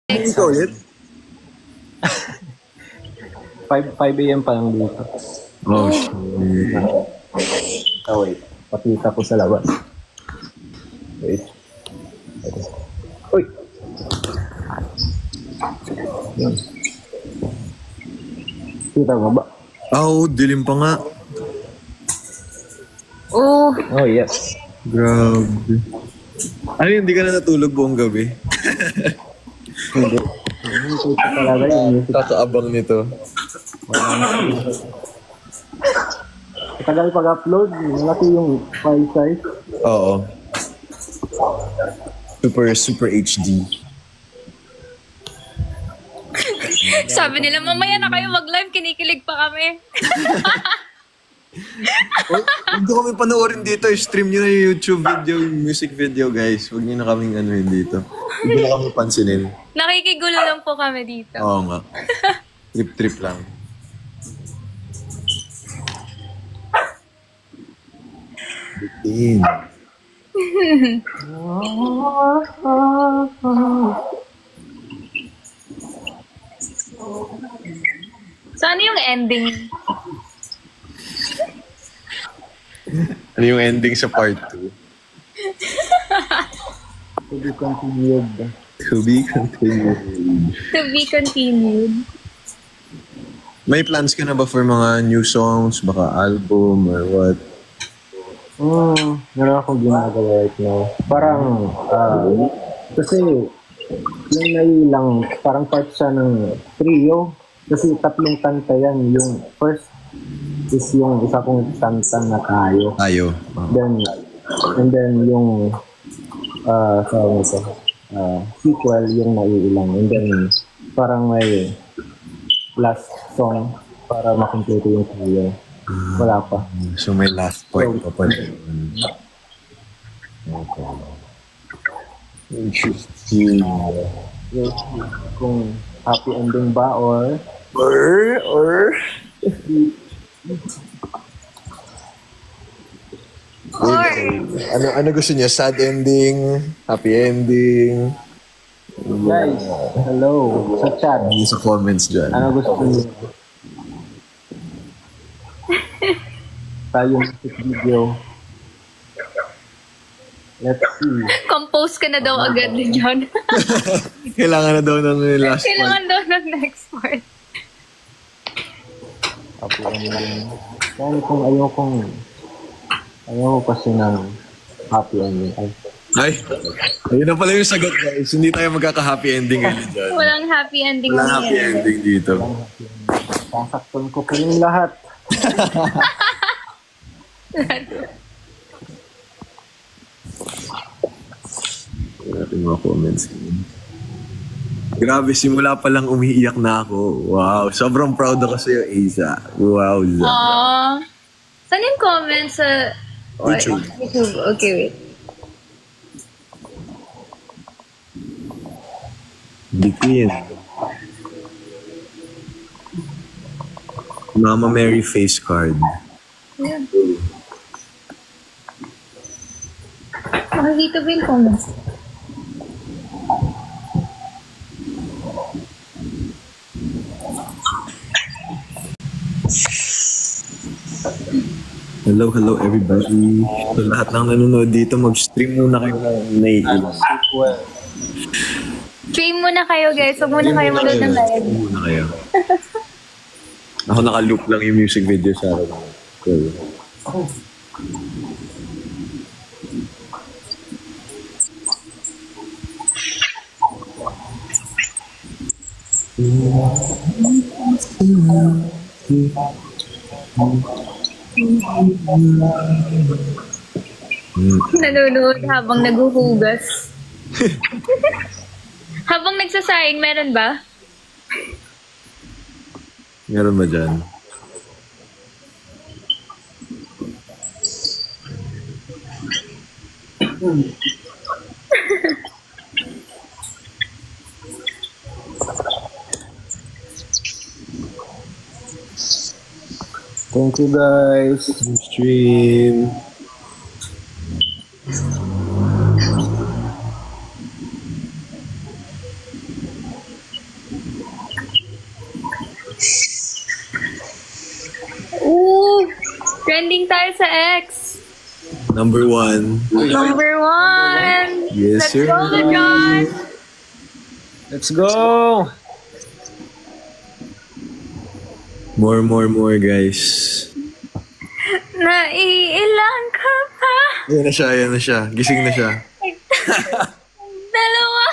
Dito ulit? 5 a.m. pa lang dito. Oh, shit. Oh, wait. Pakita ko sa labas. Wait. Uy! Yun. Kita mo ba? Oh, dilim pa nga. Oh, Oh, yes. Grabe. Ano, hindi ka na natulog buong gabi? Hindi. Hindi ko talaga yung music. Kakaabang nito. Tagal pag-upload. Malaki yung file size. Oo. Super HD. sabi nila, mamaya na kayo mag-live, kinikilig pa kami. Oh, hindi kami panoorin dito. Stream nyo na yung YouTube video, yung music video, guys. Huwag nyo na kaming anuhin dito. Hindi na kami pansinin. Nakikigulo lang po kami dito. Oo nga. Trip lang. Bitin. So, ano yung ending? Ano yung ending sa part 2? To be continued. To be continued. To be continued. May plans ka na ba for mga new songs, baka album, or what? Meron akong ginagawa right now. Parang, kasi, yung nailang, parang part siya ng trio. Kasi 3 kanta yan. Yung first is yung isa kong kanta na Tayo. Tayo. And then yung, sequel, yung naiilang. And then, parang may last song para makomplete yung trio. Wala pa. So may last part pa pala. Okay. Interesting. Kung happy ending ba or ano gusto niyo? Sad ending, happy ending. guys, hello sa chat. Sa comments dyan. Ano gusto niyo? Tayong music video. Let's see. Compose ka na daw agad ni John. Kailangan na daw ng last Kailangan part. daw ng next part. Happy ending. Yan kung ayaw kasi ng happy ending. Ay, ayun na pala yung sagot, guys. Hindi tayo magkaka-happy ending ngayon dyan. Walang happy ending. Walang happy ending dito. Sasaktan ko kayong lahat. Natin mga comments. Grabe, simula pa lang umiiyak na ako. Wow, sobrang proud ako sa'yo, Isa. Wow, Za. Aww. Saan yung comment sa YouTube. YouTube? Okay, wait. Bitin. Mama Mary face card. Yeah. Makikita ba yung comments? Hello everybody. So, lahat ng nanonood dito, mag-stream muna kayo ng naiilang. Stream muna kayo, guys. Huwag muna kayo manood ng live. Stream muna kayo. Ako naka-loop lang yung music video sa akin. Cool. Nanonood habang naghuhugas. Habang nagsasayang, meron ba? Meron ba dyan? Thank you guys. Stream. Ooh! Trending tayo sa X. Number 1. Number 1! Yes, Let's sir. go, John! Let's go! More, guys. Naiilang ka pa. Ayan na siya. Gising na siya. Dalawa.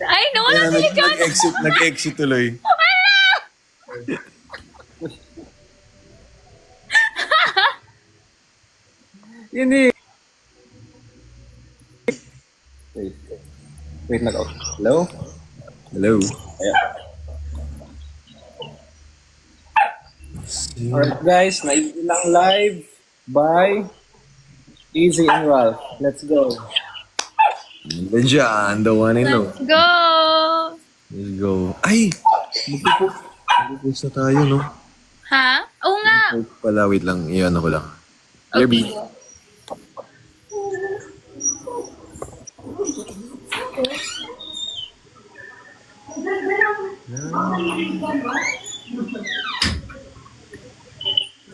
Ay, nawala Ayan, si John. nag-exit tuloy. Yun eh. Wait, nag-out. Hello? Hello. Alright guys, naiilang live by Easy and Ralph. Let's go. Diyan, the one and only. Let's go. Let's go. Ay! Magpupost na tayo, no? Ha? Oo nga. Post pala, wait lang. Iyan ako lang. Kirby.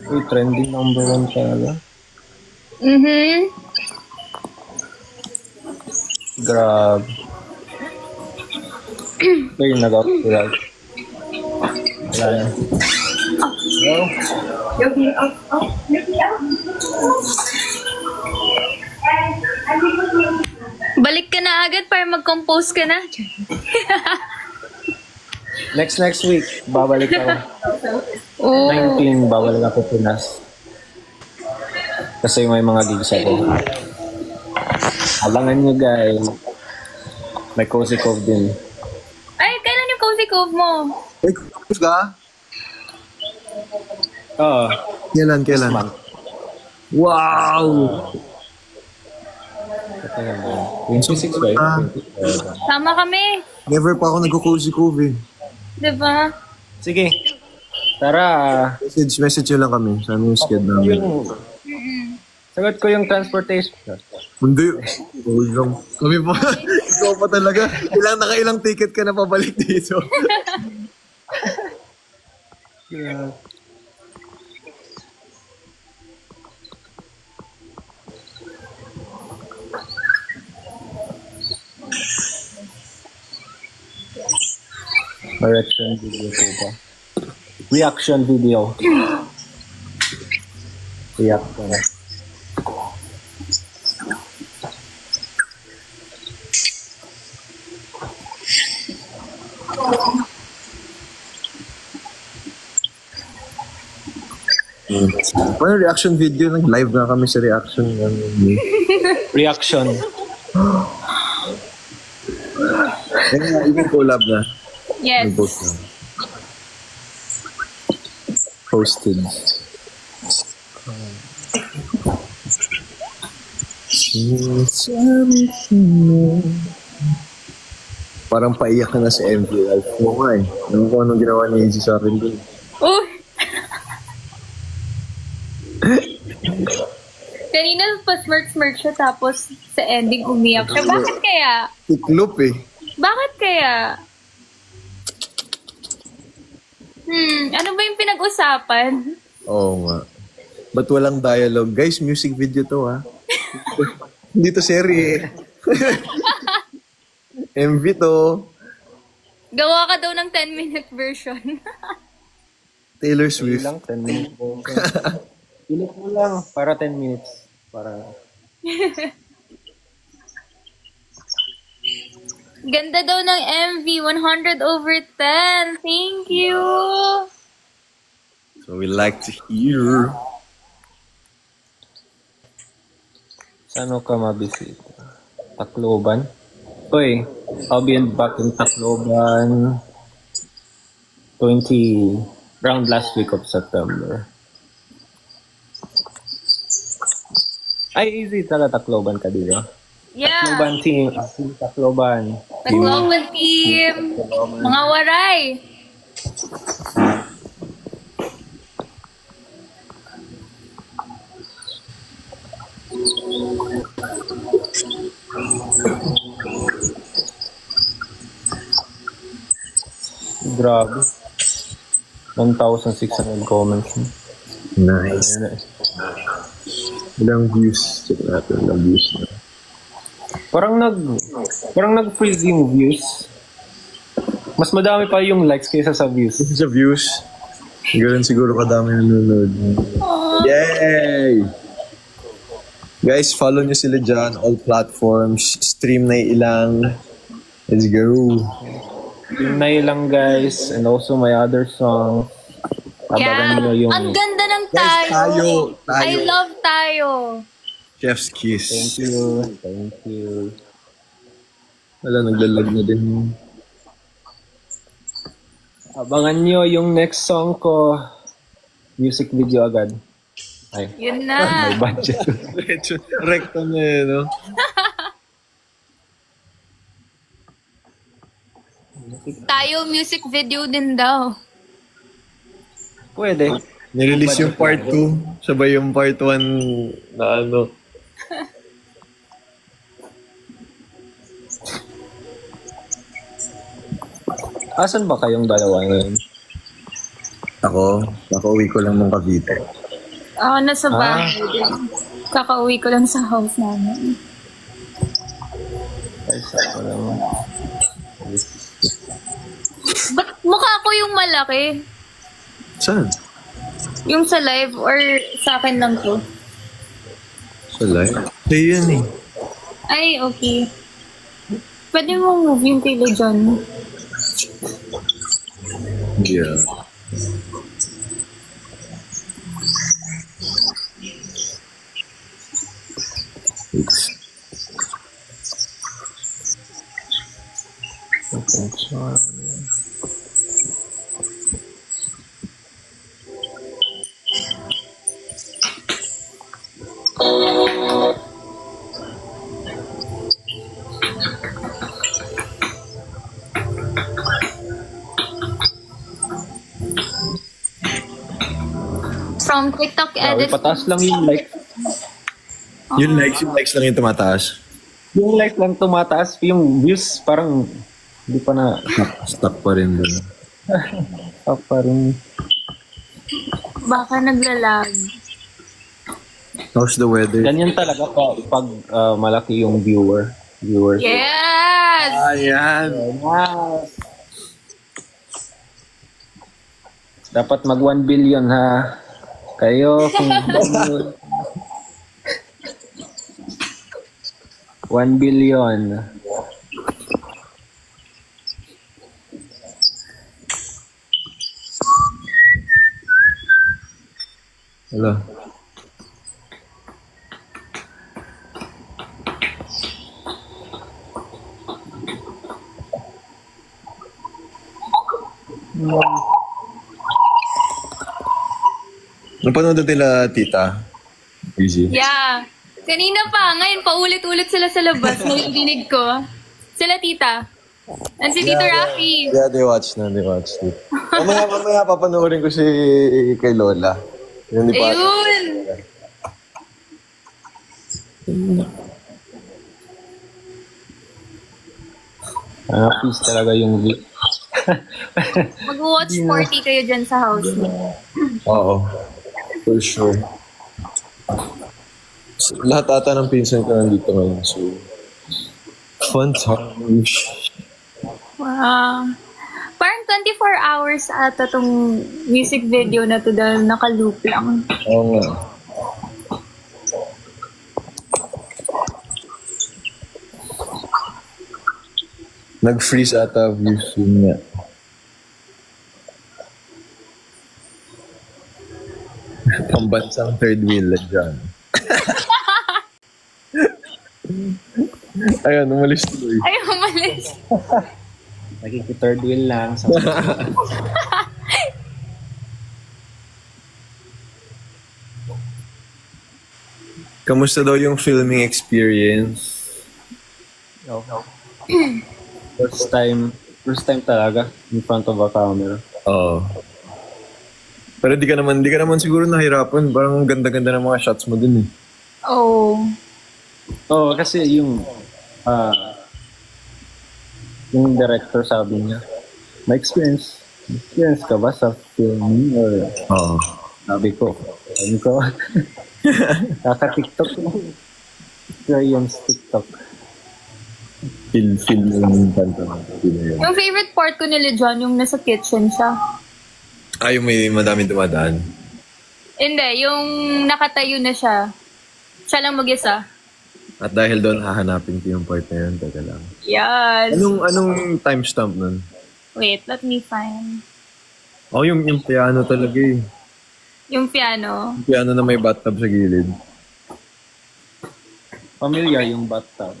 Uy, trending number 1 talaga. Grab. Uy, nag-out si Ralph. Wala na. Hello? Balik ka na agad para mag-compose ka na. Next week, babalik ako. Oh. 19, babalik ako Pinas. Kasi may mga gigs ako. Abangan nyo guys. May Cozy Cove din. Ay, kailan yung Cozy Cove mo? Ay, tapos ka? Oo. Kailan? Wow! 26 ba yun? Ah. Sama kami. Never pa ako nag-cozy cove eh. Diba? Sige. Tara. Message nyo lang kami. Sa yung sked namin. Sagot ko yung transportation. Hindi. Huwag lang. Kami pa. Ikaw pa talaga. Nakailang ticket ka na pabalik dito. Yeah. Reaction video po ba? Reaction video. Reaction. Paano reaction video? Nag-live na kami sa reaction. Reaction. Even collab na. Yes. Post na. Posted. Parang paiyak ka na sa MV Life mo nga eh. Alam ko anong ginawa ni AJ sa akin doon. Oh! Kanina pa smirk siya tapos sa ending umiyak siya. Bakit kaya? Tiklop eh. Bakit kaya? Ano ba yung pinag-usapan? Oo nga. Ba't walang dialogue? Guys, music video to ha. Hindi to serye. MV to. Gawa ka daw ng 10-minute version. Taylor Swift. Lang, 10 minutes. Pilit mo lang para 10 minutes. Para... Ganda daw ng MV, 100 over 10. Thank you. So we like to hear. Saan ka mabisita? Tacloban? Uy, I'll be back in Tacloban around last week of September. Ay, easy talaga Tacloban ka dito. Yeah. Tacloban team. Tacloban. Tacloban team. Mga waray. Grabe. 1,600 comments. Nice. Ilang views? Check natin ilang views na. Parang nag-freeze yung views. Mas madami pa yung likes kaysa sa views. Sa views, ganoon siguro kadami nanonood. Yay! Guys, follow nyo sila dyan, all platforms, stream na ilang. Let's go. Yung na lang guys, and also my other song. Abangan nyo yung... Ang ganda ng Guys, tayo. tayo. I love tayo. Chef's kiss. Thank you. Wala, naglalag na din. Abangan nyo yung next song ko. Music video agad. Ay, Yun na. may budget. Recto na eh, no? Tayo music video din daw. Pwede. Nirelease yung part 2, sabay yung part 1 na ano. Asan ba kayong dalawa ngayon? Ako, nakauwi ko lang ng Cavite. Ako nasa bahay din. Kakauwi ko lang sa house namin. Ay, saan lang. Ba't mukha ko yung malaki? Saan? Yung sa live or sa akin lang to? Sa live? Sa'yo yan eh. Ay, okay. Pwede mo move yung kilo dyan. Yeah. Oops. From TikTok Grabe, edit. pataas lang yung like. Yung likes lang yung tumataas. Yung like lang tumataas, yung views parang hindi pa na Stuck pa rin doon. up pa rin. Baka naglalag. How's the weather? Ganyan talaga pag malaki yung viewers. Yes! Ayan. Dapat mag 1 billion ha. Kayo kung 1 billion. Hello. Napanood nila, tita? Easy. Yeah. Kanina pa, ngayon paulit-ulit sila sa labas. Narinig ko. Sila tita. And si Tito Rafi. Yeah, they watched it. Mamaya papanoorin ko si kay Lola. Yun, di pa. Ayun. Peace talaga yung view. Mag-watch 40 kayo dyan sa house niyo. Oo. For sure. So, lahat ata ng pinsan ko nandito ngayon. So, fun times. Wow. Parang 24 hours ata tong music video na to dahil naka-loop lang. Oo nga. Nag-freeze ata views yun nga. Pambansang third wheel dyan. Ayun, umalis tuloy. Ay, umalis. Nagkiki-third wheel lang. So, Kamusta daw yung filming experience? first time talaga in front of a camera. Oo. Pero di ka naman siguro nahirapan. Parang ganda-ganda ng mga shots mo dun eh. Oh. Oo, kasi yung director sabi niya, may experience Experience ka ba sa filming or Oo. sabi ko, kaka-TikTok mo. Experience TikTok. Feel mo yung kanta. Yung favorite part ko nila John, yung nasa kitchen siya. Yung may madami dumadaan. Hindi, yung nakatayo na siya. Siya lang mag-isa. At dahil doon, hahanapin ko yung part na yun. Teka lang. Yes. Anong timestamp nun? Wait, let me find. Yung piano talaga eh. Yung piano. Yung piano na may bathtub sa gilid. Familiar yung bathtub.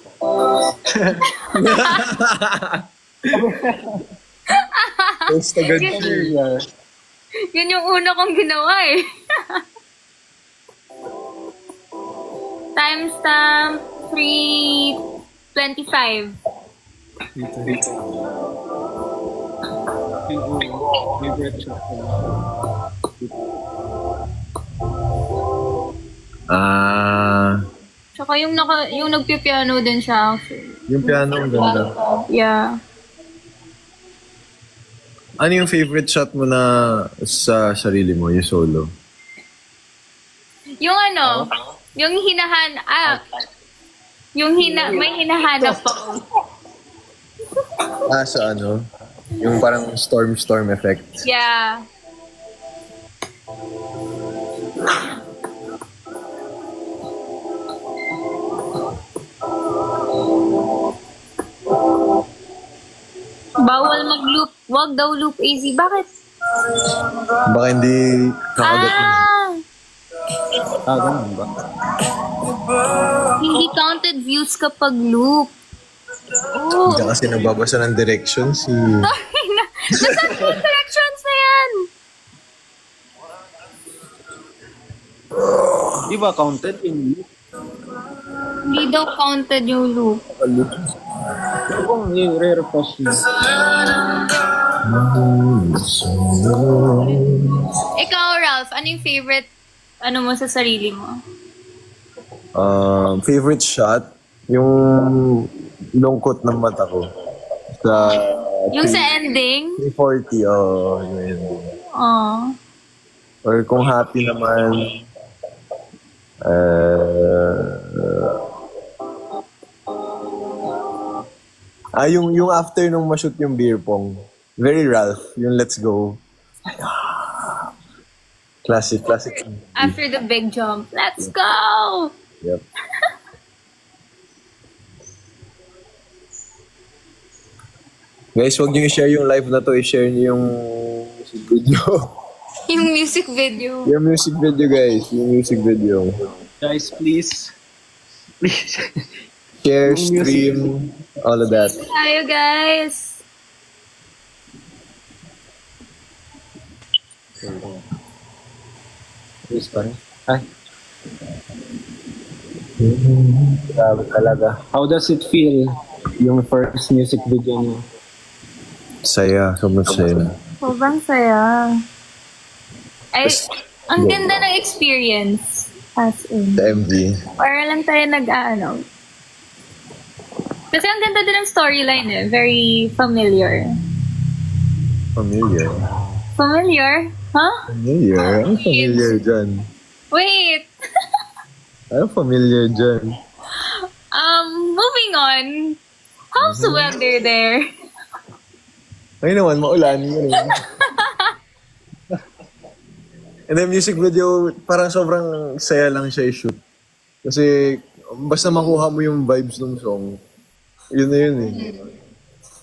Post agad. Familiar. Yun yung una kong ginawa eh. Timestamp 3:25. Favorite shot ko. Tsaka yung nagpipiano din siya. Yung piano ang ganda. Yeah. Ano yung favorite shot mo na sa sarili mo, yung solo? Yung yung may hinahanap ako. Sa ano? Yung parang storm effect. Yeah. Bawal mag-loop. Wag daw loop easy. Bakit? Baka hindi kakagat mo. Ganun ba? Hindi counted views kapag loop. Oh. Hindi kasi nagbabasa ng directions. Sorry na. Nasaan yung directions na yan? Di ba counted in loop? Hindi daw counted yung loop. Kung i-refresh mo. Ikaw, Ralph, ano yung favorite mo sa sarili mo? Favorite shot? Yung lungkot ng mata ko. Yung sa ending? 340, yung ending. Or kung happy naman, yung after nung ma-shoot yung beer pong. Very Ralph, yung let's go. Classic. After the big jump, let's go! Yep. Guys, huwag niyo i-share yung live na to. I-share niyo yung music video. Yung music video. Yung music video, guys. Yung music video. Guys, please. Share, stream, all of that. Tayo, guys. Please pa rin. Ay. Grabe talaga. How does it feel yung first music video niyo? Saya. Sobrang saya. Sobrang saya. Ay, ang ganda ng experience. As in. The MV. Para lang tayo Kasi ang ganda din ng storyline eh. Very familiar. Familiar? Familiar? Huh? Familiar? Ano familiar dyan? Wait! Ano familiar dyan? Moving on. How's the weather there? Ay naman, maulan yun. And then music video, parang sobrang saya lang siya i-shoot. Kasi basta makuha mo yung vibes ng song, yun na yun eh.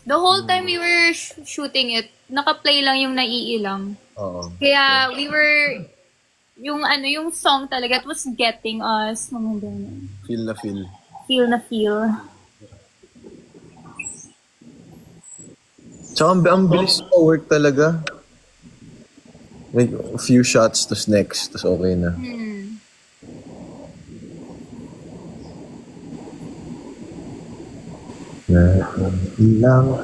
The whole time we were shooting it, naka-play lang yung naiilang. Oo. Kaya we were, yung song talaga, it was getting us. Mga ganun. Feel na feel. Feel na feel. Tsaka ang bilis pa work talaga. Like, a few shots, tas next, tas okay na. Ilang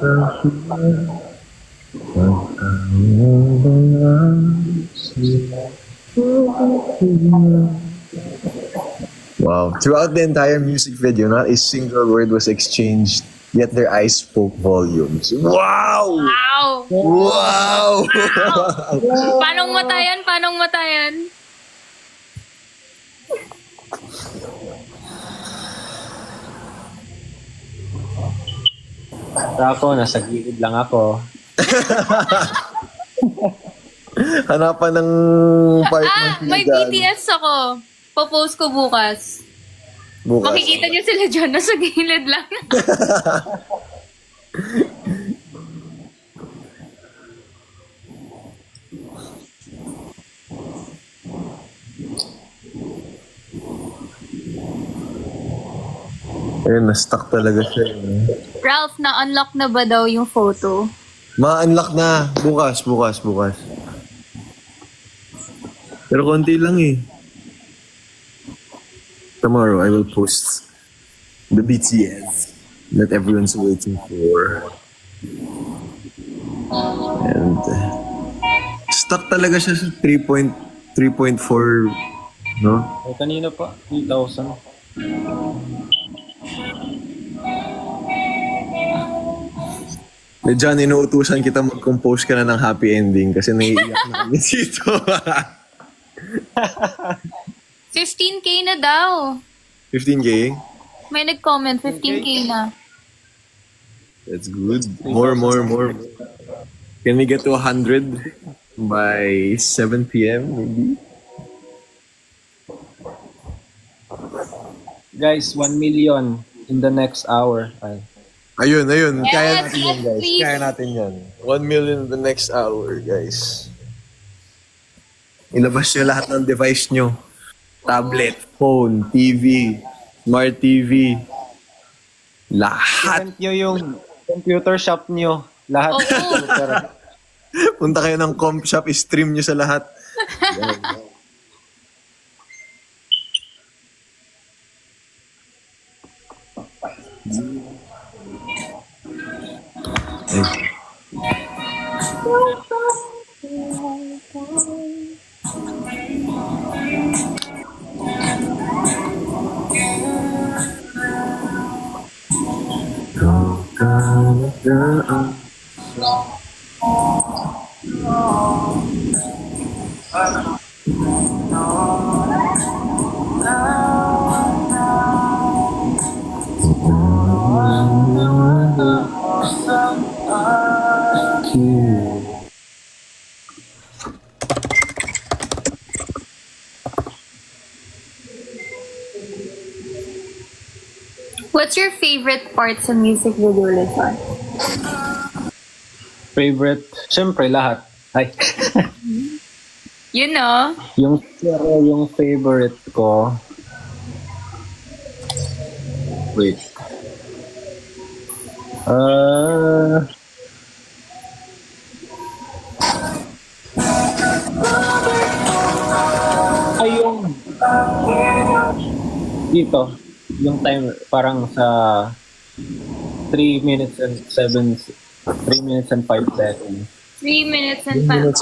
wow. Throughout the entire music video, not a single word was exchanged, yet their eyes spoke volumes. Wow! Wow! Wow! Paanong matayan? Paanong matayan? Ako, nasa gilid lang ako. Hanapan ng part ng May Sila Jan. BTS ako. Popost ko bukas. Bukas. Makikita niyo sila dyan. Nasa gilid lang. Ayun, na-stuck talaga siya. Ralph, na-unlock na ba daw yung photo? Ma-unlock na. Bukas. Pero konti lang eh. Tomorrow, I will post the BTS that everyone's waiting for. And stuck talaga siya sa 3.4, no? Kanina pa, 3,000. Diyan, inuutusan kita mag-compose ka na ng happy ending kasi naiiyak na kami dito. 15K na daw. 15K? May nag-comment, 15K na. That's good. More. Can we get to 100 by 7 p.m. maybe? Guys, 1 million in the next hour. Ay. Ayun. Kaya Yes, natin yan, guys. please. Kaya natin yan. 1 million in the next hour, guys. Ilabas nyo lahat ng device nyo. Tablet, phone, TV, smart TV. Lahat. Event nyo yung computer shop nyo. Lahat. Oo. Punta kayo ng comp shop, stream nyo sa lahat. Ay. What's your favorite part sa music video, Lizon? Favorite? Siyempre, lahat. Ay. You know? Pero yung favorite ko... Wait. Yung... Dito. Yung time, parang sa 3 minutes and 5 seconds. 3 minutes and 5.